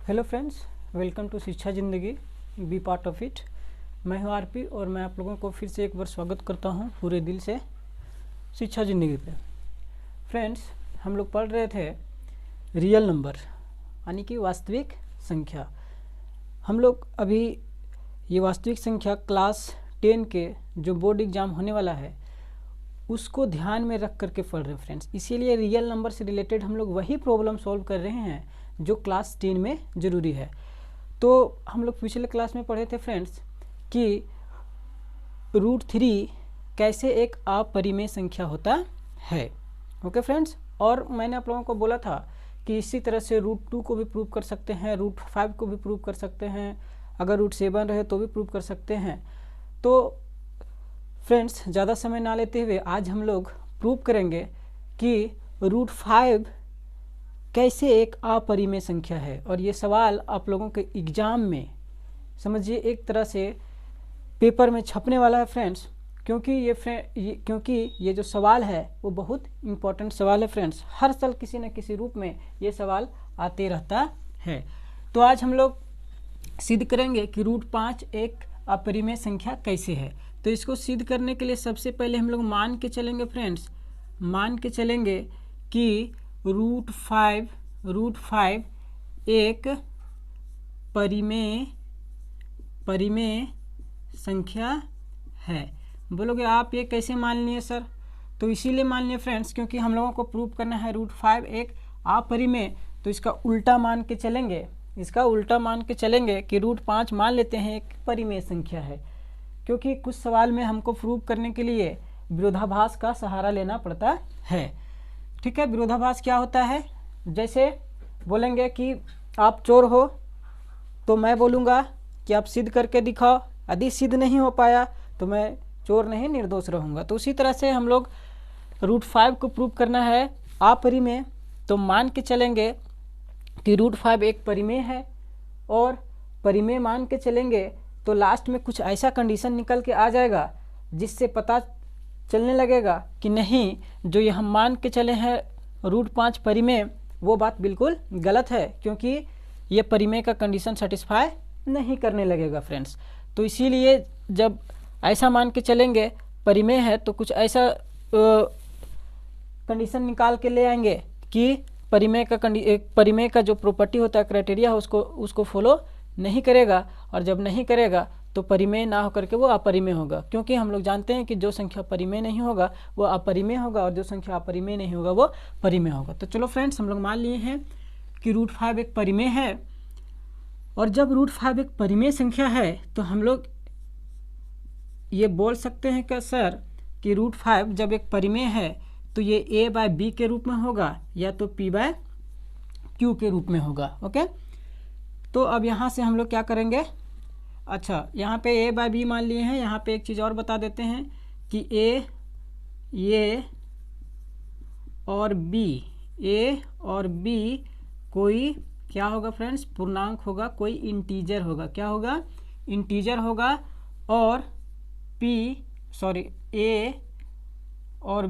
Hello friends, welcome to शिक्षा ज़िंदगी, B part of it. मैं हूं आरपी और मैं आप लोगों को फिर से एक बार स्वागत करता हूं पूरे दिल से शिक्षा ज़िंदगी पे। फ्रेंड्स, हम लोग पढ़ रहे थे रियल नंबर यानी कि वास्तविक संख्या। हम लोग अभी ये वास्तविक संख्या क्लास 10 के जो बोर्ड एग्ज़ाम होने वाला है उसको ध्यान में रख करके पढ़ रहे हैं फ्रेंड्स। इसीलिए रियल नंबर से रिलेटेड हम लोग वही प्रॉब्लम सॉल्व कर रहे हैं जो क्लास 10 में ज़रूरी है। तो हम लोग पिछले क्लास में पढ़े थे फ्रेंड्स कि √3 कैसे एक अपरिमेय संख्या होता है। ओके फ्रेंड्स, और मैंने आप लोगों को बोला था कि इसी तरह से √2 को भी प्रूव कर सकते हैं, √5 को भी प्रूव कर सकते हैं, अगर √7 रहे तो भी प्रूव कर सकते हैं। तो फ्रेंड्स, ज़्यादा समय ना लेते हुए आज हम लोग प्रूव करेंगे कि √5 कैसे एक अपरिमेय संख्या है। और ये सवाल आप लोगों के एग्ज़ाम में समझिए एक तरह से पेपर में छपने वाला है फ्रेंड्स, क्योंकि ये जो सवाल है वो बहुत इम्पोर्टेंट सवाल है फ्रेंड्स। हर साल किसी न किसी रूप में ये सवाल आते रहता है। तो आज हम लोग सिद्ध करेंगे कि √5 एक अपरिमेय संख्या कैसे है। तो इसको सिद्ध करने के लिए सबसे पहले हम लोग मान के चलेंगे फ्रेंड्स, मान के चलेंगे कि √5 एक परिमेय संख्या है। बोलोगे आप ये कैसे मान लिए सर? तो इसीलिए मान लिए फ्रेंड्स क्योंकि हम लोगों को प्रूव करना है √5 एक अपरिमेय। तो इसका उल्टा मान के चलेंगे, कि √5 मान लेते हैं एक परिमेय संख्या है, क्योंकि कुछ सवाल में हमको प्रूव करने के लिए विरोधाभास का सहारा लेना पड़ता है। ठीक है, विरोधाभास क्या होता है? जैसे बोलेंगे कि आप चोर हो तो मैं बोलूँगा कि आप सिद्ध करके दिखाओ, यदि सिद्ध नहीं हो पाया तो मैं चोर नहीं निर्दोष रहूँगा। तो उसी तरह से हम लोग √5 को प्रूव करना है अपरिमेय। तो मान के चलेंगे कि √5 एक परिमेय है, और परिमेय मान के चलेंगे तो लास्ट में कुछ ऐसा कंडीशन निकल के आ जाएगा जिससे पता चलने लगेगा कि नहीं, जो ये हम मान के चले हैं √5 परिमेय वो बात बिल्कुल गलत है, क्योंकि ये परिमेय का कंडीशन सेटिस्फाई नहीं करने लगेगा फ्रेंड्स। तो इसीलिए जब ऐसा मान के चलेंगे परिमेय है तो कुछ ऐसा कंडीशन निकाल के ले आएंगे कि परिमेय का जो प्रॉपर्टी होता है, क्राइटेरिया है, उसको फॉलो नहीं करेगा, और जब नहीं करेगा तो परिमेय ना होकर के वो अपरिमेय होगा। क्योंकि हम लोग जानते हैं कि जो संख्या परिमेय नहीं होगा वो अपरिमेय होगा, और जो संख्या अपरिमेय नहीं होगा वो परिमेय होगा। तो चलो फ्रेंड्स, हम लोग मान लिए हैं कि √5 एक परिमेय है, और जब √5 एक परिमेय संख्या है तो हम लोग ये बोल सकते हैं कि सर कि √5 जब एक परिमेय है तो ये a/b के रूप में होगा या तो p/q के रूप में होगा। ओके, तो अब यहाँ से हम लोग क्या करेंगे? अच्छा, यहाँ पे a/b मान लिए हैं। यहाँ पे एक चीज़ और बता देते हैं कि a और b कोई क्या होगा फ्रेंड्स? पूर्णांक होगा, कोई इंटीजर होगा। क्या होगा? इंटीजर होगा। और a और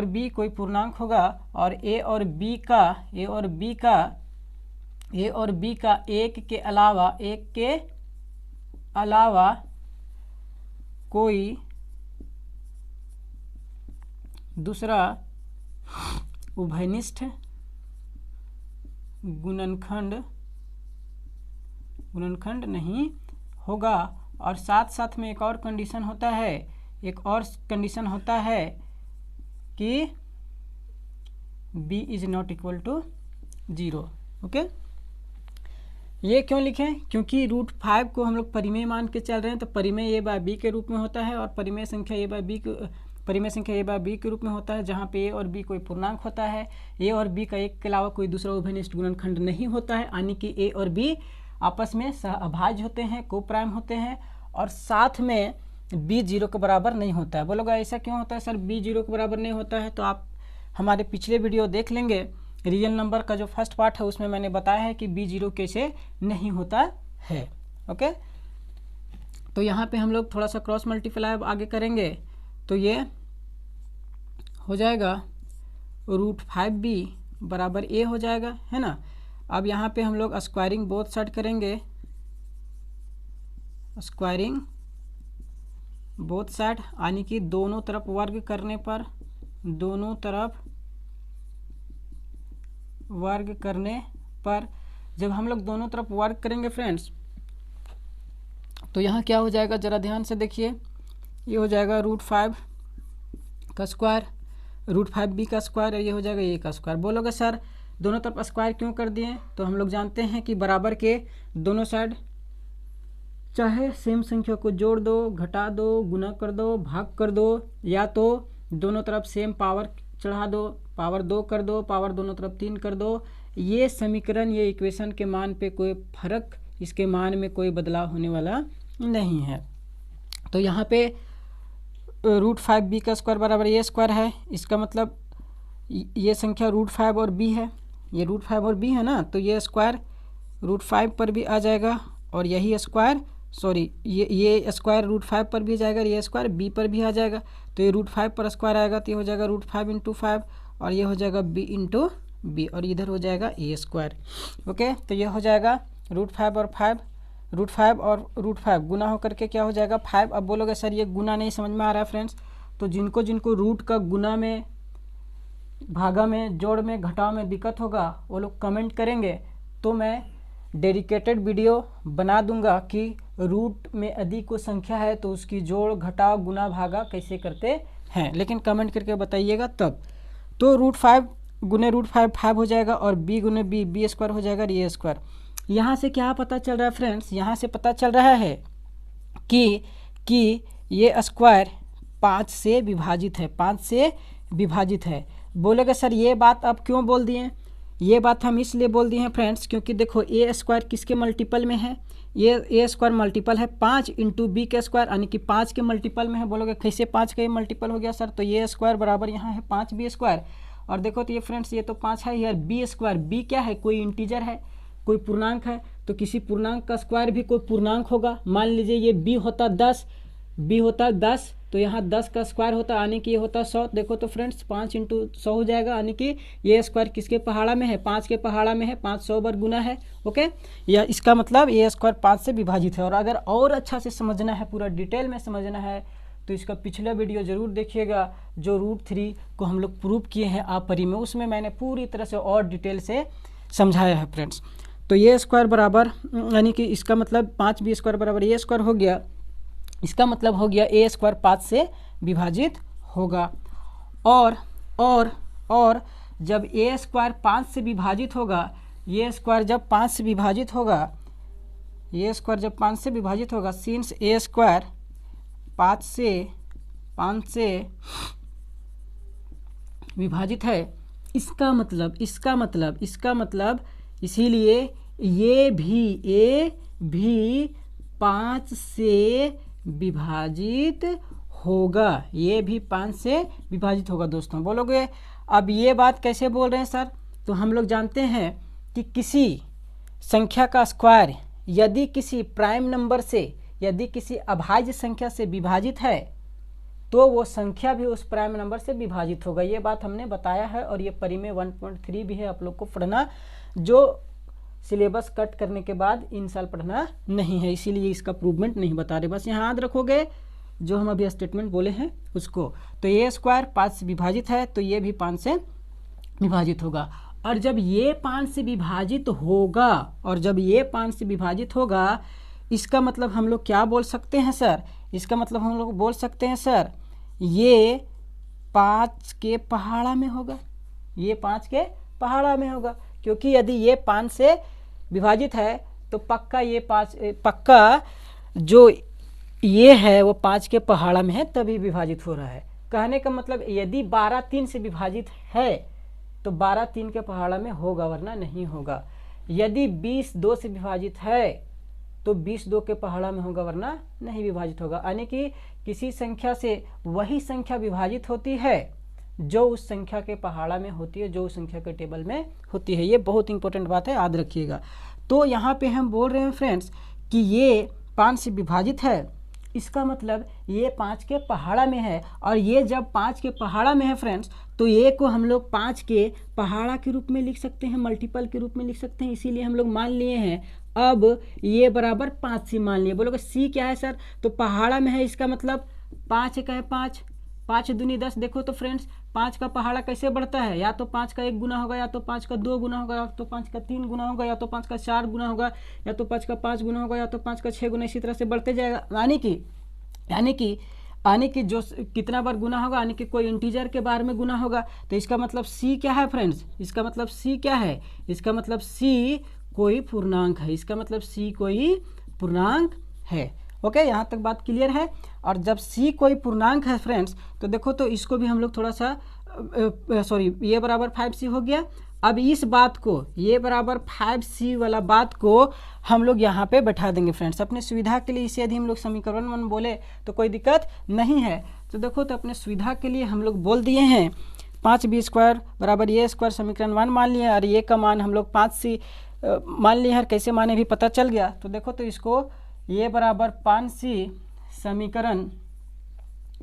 b कोई पूर्णांक होगा, और a और b का एक के अलावा कोई दूसरा उभयनिष्ठ गुणनखंड नहीं होगा। और साथ साथ में एक और कंडीशन होता है कि b is not equal to 0। Okay, ये क्यों लिखें? क्योंकि √5 को हम लोग परिमेय मान के चल रहे हैं, तो परिमेय a/b के रूप में होता है, और परिमेय संख्या a/b के रूप में होता है, जहाँ पे a और b कोई पूर्णांक होता है। a और b का एक के अलावा कोई दूसरा उभयनिष्ठ गुणनखंड नहीं होता है, यानी कि a और b आपस में सहअभाज्य होते हैं, कोप्राइम होते हैं, और साथ में b 0 के बराबर नहीं होता है। बोलोगे ऐसा क्यों होता है सर, b 0 के बराबर नहीं होता है? तो आप हमारे पिछले वीडियो देख लेंगे, रियल नंबर का जो फर्स्ट पार्ट है उसमें मैंने बताया है कि b 0 कैसे नहीं होता है। ओके, तो यहाँ पे हम लोग थोड़ा सा क्रॉस मल्टीप्लाई आगे करेंगे तो ये हो जाएगा √5b बराबर ए हो जाएगा, है ना। अब यहाँ पे हम लोग स्क्वायरिंग बोथ साइड करेंगे, स्क्वायरिंग बोथ साइड यानी कि दोनों तरफ वर्ग करने पर, दोनों तरफ वर्ग करने पर जब हम लोग दोनों तरफ वर्ग करेंगे फ्रेंड्स, तो यहाँ क्या हो जाएगा, ज़रा ध्यान से देखिए। ये हो जाएगा √5 का स्क्वायर, √5b का स्क्वायर, और ये हो जाएगा a का स्क्वायर। बोलोगे सर दोनों तरफ स्क्वायर क्यों कर दिए, तो हम लोग जानते हैं कि बराबर के दोनों साइड चाहे सेम संख्या को जोड़ दो, घटा दो, गुना कर दो, भाग कर दो, या तो दोनों तरफ सेम पावर चढ़ा दो, पावर 2 कर दो, पावर दोनों तरफ 3 कर दो। ये समीकरण, ये इक्वेशन के मान पे कोई फर्क, इसके मान में कोई बदलाव होने वाला नहीं है। तो यहाँ पे √5b का स्क्वायर बराबर a स्क्वायर है, इसका मतलब ये संख्या √5 और b है, ये √5 और b है ना, तो ये स्क्वायर √5 पर भी आ जाएगा, और यही स्क्वायर ये स्क्वायर √5 पर भी जाएगा, ये स्क्वायर b पर भी आ जाएगा। तो ये √5 पर स्क्वायर आएगा तो ये हो जाएगा √5 × 5, और ये हो जाएगा b × b, और इधर हो जाएगा a स्क्वायर। ओके, तो ये हो जाएगा √5 और 5, √5 और √5 गुना होकर के क्या हो जाएगा 5। अब बोलोगे सर ये गुना नहीं समझ में आ रहा है फ्रेंड्स, तो जिनको जिनको रूट का गुना में, भागा में, जोड़ में, घटाव में दिक्कत होगा वो लोग कमेंट करेंगे, तो मैं डेडिकेटेड वीडियो बना दूंगा कि रूट में अधिक कोई संख्या है तो उसकी जोड़, घटाव, गुना, भागा कैसे करते हैं, लेकिन कमेंट करके बताइएगा तब। तो √5 गुने √5 5 हो जाएगा, और b गुने b स्क्वायर हो जाएगा, ये स्क्वायर। यहाँ से क्या पता चल रहा है फ्रेंड्स, यहाँ से पता चल रहा है कि ये स्क्वायर 5 से विभाजित है, 5 से विभाजित है। बोलेगा सर ये बात आप क्यों बोल दिए, ये बात हम इसलिए बोल दिए हैं फ्रेंड्स क्योंकि देखो ए स्क्वायर किसके मल्टीपल में है, ये ए स्क्वायर मल्टीपल है 5 × b के स्क्वायर, यानी कि 5 के मल्टीपल में है। बोलोगे कैसे 5 का मल्टीपल हो गया सर, तो ये स्क्वायर बराबर यहाँ है 5b स्क्वायर, और देखो तो ये फ्रेंड्स ये तो 5 है यार, b स्क्वायर, b क्या है, कोई इंटीजर है, कोई पूर्णांक है, तो किसी पूर्णांक का स्क्वायर भी कोई पूर्णांक होगा। मान लीजिए ये b होता 10, b होता 10, तो यहाँ 10 का स्क्वायर होता यानी कि ये होता 100। देखो तो फ्रेंड्स 5 × 100 हो जाएगा, यानी कि ये स्क्वायर किसके पहाड़ा में है, 5 के पहाड़ा में है, 500 बार गुना है। ओके, या इसका मतलब ये स्क्वायर 5 से विभाजित है। और अगर और अच्छा से समझना है, पूरा डिटेल में समझना है, तो इसका पिछला वीडियो ज़रूर देखिएगा जो √3 को हम लोग प्रूव किए हैं आप परी में, उसमें मैंने पूरी तरह से और डिटेल से समझाया है फ्रेंड्स। तो ये स्क्वायर बराबर, यानी कि इसका मतलब 5b स्क्वायर बराबर ए स्क्वायर हो गया, इसका मतलब हो गया ए स्क्वायर 5 से विभाजित होगा। और जब ए स्क्वायर 5 से विभाजित होगा, ये स्क्वायर जब 5 से विभाजित होगा, ये स्क्वायर जब 5 से विभाजित होगा, सिंस ए स्क्वायर 5 से विभाजित है, इसका मतलब इसीलिए ये भी 5 से विभाजित होगा, ये भी 5 से विभाजित होगा दोस्तों। बोलोगे अब ये बात कैसे बोल रहे हैं सर, तो हम लोग जानते हैं कि किसी संख्या का स्क्वायर यदि किसी प्राइम नंबर से, यदि किसी अभाज्य संख्या से विभाजित है, तो वो संख्या भी उस प्राइम नंबर से विभाजित होगा। ये बात हमने बताया है, और ये परी में 1.3 भी है, आप लोग को पढ़ना, जो सिलेबस कट करने के बाद इन साल पढ़ना नहीं है, इसीलिए इसका प्रूवमेंट नहीं बता रहे, बस यहाँ याद रखोगे जो हम अभी स्टेटमेंट बोले हैं उसको। तो ये स्क्वायर 5 से विभाजित है, तो ये भी 5 से विभाजित होगा। और जब ये 5 से विभाजित होगा, इसका मतलब हम लोग क्या बोल सकते हैं सर, इसका मतलब हम लोग बोल सकते हैं सर ये 5 के पहाड़ा में होगा, ये 5 के पहाड़ा में होगा, क्योंकि यदि ये 5 से विभाजित है तो पक्का जो ये है वो 5 के पहाड़ा में है, तभी विभाजित हो रहा है। कहने का मतलब यदि 12 3 से विभाजित है तो 12 3 के पहाड़ा में होगा, वरना नहीं होगा। यदि 20 2 से विभाजित है तो 20 2 के पहाड़ा में होगा, वरना नहीं विभाजित होगा। यानी कि किसी संख्या से वही संख्या विभाजित होती है जो उस संख्या के पहाड़ा में होती है, जो उस संख्या के टेबल में होती है। ये बहुत इंपॉर्टेंट बात है, याद रखिएगा। तो यहाँ पे हम बोल रहे हैं फ्रेंड्स कि ये 5 से विभाजित है, इसका मतलब ये 5 के पहाड़ा में है, और ये जब 5 के पहाड़ा में है फ्रेंड्स, तो ये को हम लोग 5 के पहाड़ा के रूप में लिख सकते हैं, मल्टीपल के रूप में लिख सकते हैं। इसीलिए हम लोग मान लिए हैं अब ये बराबर 5c मान लिए। बोलोगे c क्या है सर? तो पहाड़ा में है, इसका मतलब 5 का है 5, 5 दूनी 10। देखो तो फ्रेंड्स 5 का पहाड़ा कैसे बढ़ता है, या तो 5 का 1 गुना होगा, या तो 5 का 2 गुना होगा, या तो 5 का 3 गुना होगा, या तो 5 का 4 गुना होगा, या तो 5 का 5 गुना होगा, या तो 5 का 6 गुना, इसी तरह से बढ़ते जाएगा। यानी कि जो कितना बार गुना होगा, यानी कि कोई इंटीजर के बारे में गुना होगा। तो इसका मतलब c क्या है फ्रेंड्स? इसका मतलब c क्या है? इसका मतलब c कोई पूर्णांक है। इसका मतलब c कोई पूर्णांक है। ओके, यहाँ तक बात क्लियर है। और जब c कोई पूर्णांक है फ्रेंड्स, तो देखो तो इसको भी हम लोग थोड़ा सा सॉरी, ये बराबर 5c हो गया। अब इस बात को, ये बराबर 5c वाला बात को हम लोग यहाँ पे बैठा देंगे फ्रेंड्स अपने सुविधा के लिए। इसे यदि हम लोग समीकरण 1 बोले तो कोई दिक्कत नहीं है। तो देखो तो अपने सुविधा के लिए हम लोग बोल दिए हैं 5b² बराबर ये स्क्वायर समीकरण 1 मान लिए, और ये का मान हम लोग 5c मान लिए हैं। कैसे माने भी पता चल गया। तो देखो तो इसको ये बराबर 5c समीकरण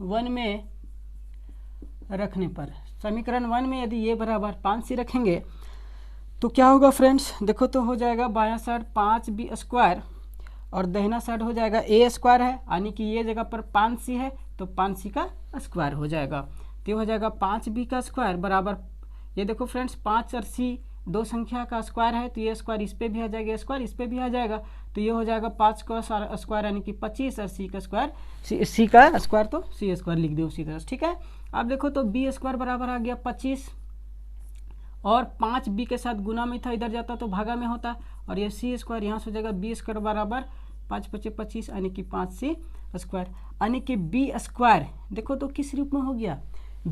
1 में रखने पर, समीकरण 1 में यदि ये बराबर 5c रखेंगे तो क्या होगा फ्रेंड्स? देखो तो हो जाएगा बायां साइड 5b² और दाहिना साइड हो जाएगा a² है, यानी कि ये जगह पर 5c है तो 5c का स्क्वायर हो जाएगा। तो ये हो जाएगा 5b का स्क्वायर बराबर, ये देखो फ्रेंड्स 5 और c दो संख्या का स्क्वायर है, तो ये स्क्वायर इस पे भी आ जाएगा, स्क्वायर इस पे भी आ जाएगा। तो ये हो जाएगा 5 का स्क्वायर यानी कि 25, और c का स्क्वायर c का स्क्वायर तो c² लिख दो उसी तरह से। ठीक है, अब देखो तो b² बराबर आ गया 25, और 5b के साथ गुना में था, इधर जाता तो भागा में होता, और ये c² यहाँ से हो जाएगा b² बराबर 5 × 5 = 25 यानी कि 5c², यानी कि b² देखो तो किस रूप में हो गया?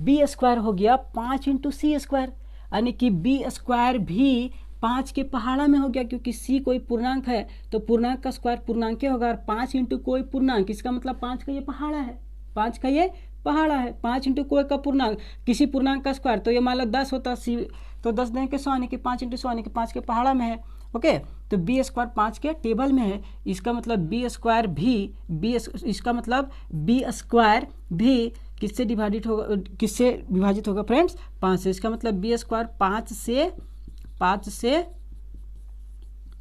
b² हो गया 5 × c², यानी कि b² भी 5 के पहाड़ा में हो गया, क्योंकि c कोई पूर्णांक है तो पूर्णांक का स्क्वायर पूर्णांक होगा, और 5 × कोई पूर्णांक, इसका मतलब 5 का ये पहाड़ा है, 5 का ये पहाड़ा है, 5 × कोई का पूर्णांक, किसी पूर्णांक का स्क्वायर। तो ये मान लो 10 होता c, तो 10 दें के 100 यानी कि 5 × 100 यानी कि 5 के पहाड़ा में है। ओके, तो b² 5 के टेबल में है, इसका मतलब b² भी इसका मतलब b² भी किससे डिवाइडेड होगा, किससे विभाजित होगा फ्रेंड्स? 5 से। इसका मतलब b² 5 से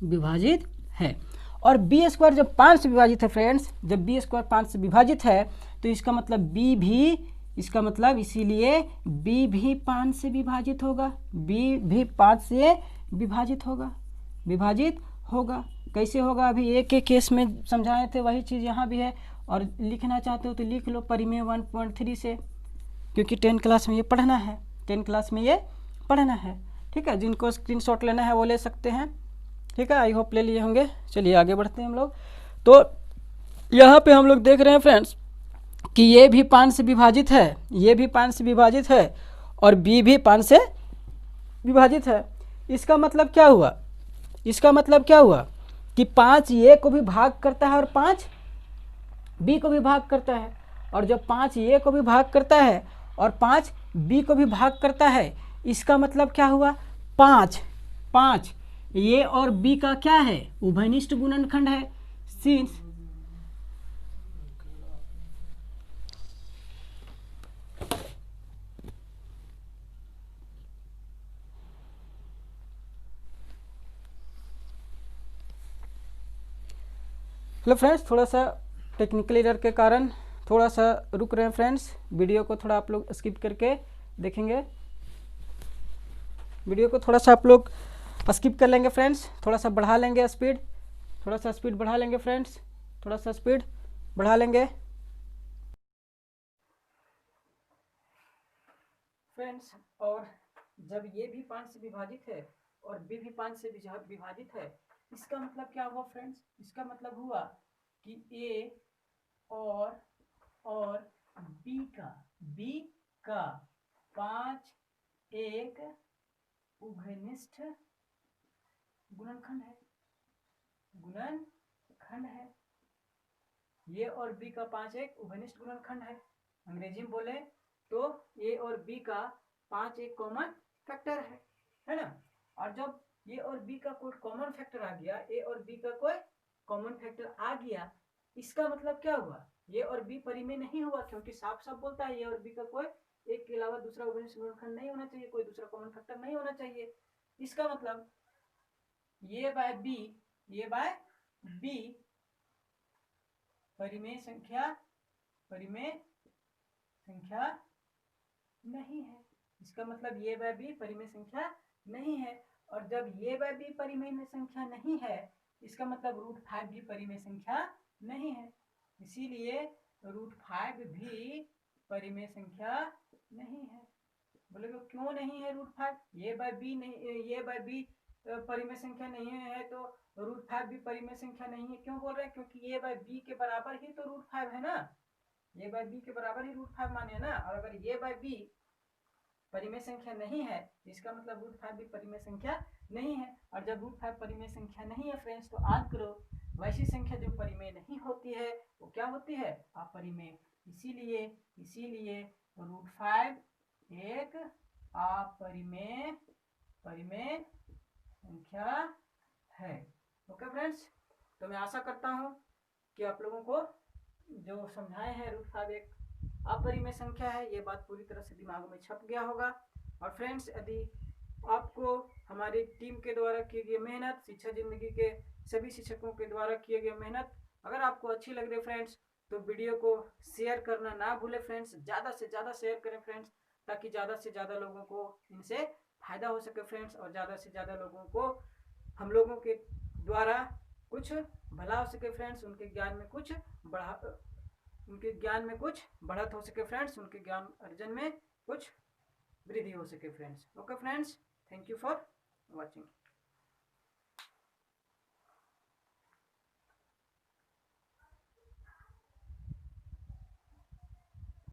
विभाजित है, और b² जब 5 से विभाजित है फ्रेंड्स, जब b² 5 से विभाजित है तो इसका मतलब b भी, इसका मतलब इसीलिए b भी 5 से विभाजित होगा, b भी 5 से विभाजित होगा। कैसे होगा अभी एक एक केस में समझाए थे, वही चीज़ यहाँ भी है, और लिखना चाहते हो तो लिख लो परिमेय 1.3 से, क्योंकि 10 क्लास में ये पढ़ना है, 10 क्लास में ये पढ़ना है। ठीक है, जिनको स्क्रीनशॉट लेना है वो ले सकते हैं। ठीक है, आई होप ले लिए होंगे। चलिए आगे बढ़ते हैं हम लोग। तो यहाँ पे हम लोग देख रहे हैं फ्रेंड्स कि ये भी 5 से विभाजित है, ये भी 5 से विभाजित है, और b भी 5 से विभाजित है। इसका मतलब क्या हुआ? इसका मतलब क्या हुआ कि 5 a को भी भाग करता है और 5 b को भी भाग करता है, और जब 5 a को भी भाग करता है और 5 b को भी भाग करता है, इसका मतलब क्या हुआ? 5 a और b का क्या है? उभयनिष्ठ गुणनखंड है। सिंस हेलो फ्रेंड्स, थोड़ा सा टेक्निकल एरर के कारण थोड़ा सा रुक रहे हैं फ्रेंड्स। वीडियो को थोड़ा आप लोग स्किप करके देखेंगे, वीडियो को थोड़ा सा आप लोग स्किप कर लेंगे फ्रेंड्स, थोड़ा सा बढ़ा लेंगे स्पीड, थोड़ा सा स्पीड बढ़ा लेंगे फ्रेंड्स, थोड़ा सा स्पीड बढ़ा लेंगे फ्रेंड्स। और जब ये भी 5 से विभाजित है और b भी 5 से विभाजित है, इसका मतलब क्या हुआ फ्रेंड्स? इसका मतलब हुआ कि a और b का 5 एक उभयनिष्ठ गुणनखंड है। ये और b का 5 एक उभयनिष्ठ गुणनखंड है। अंग्रेजी में बोले तो a और b का 5 एक कॉमन फैक्टर है ना। और जब a और b का कोई कॉमन फैक्टर आ गया, a और b का कोई कॉमन फैक्टर आ गया, इसका मतलब क्या हुआ? ए और बी परिमेय नहीं होगा, क्योंकि साफ साफ बोलता है ए और बी का कोई एक के अलावा दूसरा उभयनिष्ठ गुणनखंड नहीं होना चाहिए, कोई दूसरा कॉमन फैक्टर नहीं होना चाहिए। इसका मतलब ए बाय बी परिमेय संख्या नहीं है। इसका मतलब ए बाय बी परिमेय संख्या नहीं है। और जब ए बाय बी परिमेय संख्या नहीं है, इसका मतलब √5 भी परिमेय संख्या नहीं है। इसीलिए √5 भी परिमेय संख्या नहीं है। बोलोगे क्यों नहीं है √5? ए बाय बी नहीं, ए बाय बी परिमेय संख्या नहीं है तो √5 भी परिमेय संख्या नहीं है। क्यों बोल रहे हैं? क्योंकि ए बाय बी के बराबर ही तो √5 है ना, ए बाय बी के बराबर ही √5 माने ना। और अगर ए बाय बी परिमेय संख्या नहीं है, इसका मतलब √5 भी परिमेय संख्या नहीं है। और जब √5 परिमेय संख्या नहीं है फ्रेंड्स, तो याद करो वैसी संख्या जो परिमेय नहीं होती है वो क्या होती है? अपरिमेय। इसीलिए √5 एक अपरिमेय संख्या है। ओके फ्रेंड्स, तो मैं आशा करता हूँ कि आप लोगों को जो समझाए हैं √5 एक अपरिमेय संख्या है, ये बात पूरी तरह से दिमाग में छप गया होगा। और फ्रेंड्स, यदि आपको हमारी टीम के द्वारा किए गए मेहनत, शिक्षा जिंदगी के सभी शिक्षकों के द्वारा किए गए मेहनत अगर आपको अच्छी लग रही है फ्रेंड्स, तो वीडियो को शेयर करना ना भूले फ्रेंड्स। ज़्यादा से ज़्यादा शेयर करें फ्रेंड्स, ताकि ज़्यादा से ज़्यादा लोगों को इनसे फायदा हो सके फ्रेंड्स, और ज़्यादा से ज़्यादा लोगों को हम लोगों के द्वारा कुछ भला हो सके फ्रेंड्स, उनके ज्ञान में कुछ बढ़त हो सके फ्रेंड्स, उनके ज्ञान अर्जन में कुछ वृद्धि हो सके friends. Okay friends, thank you for watching.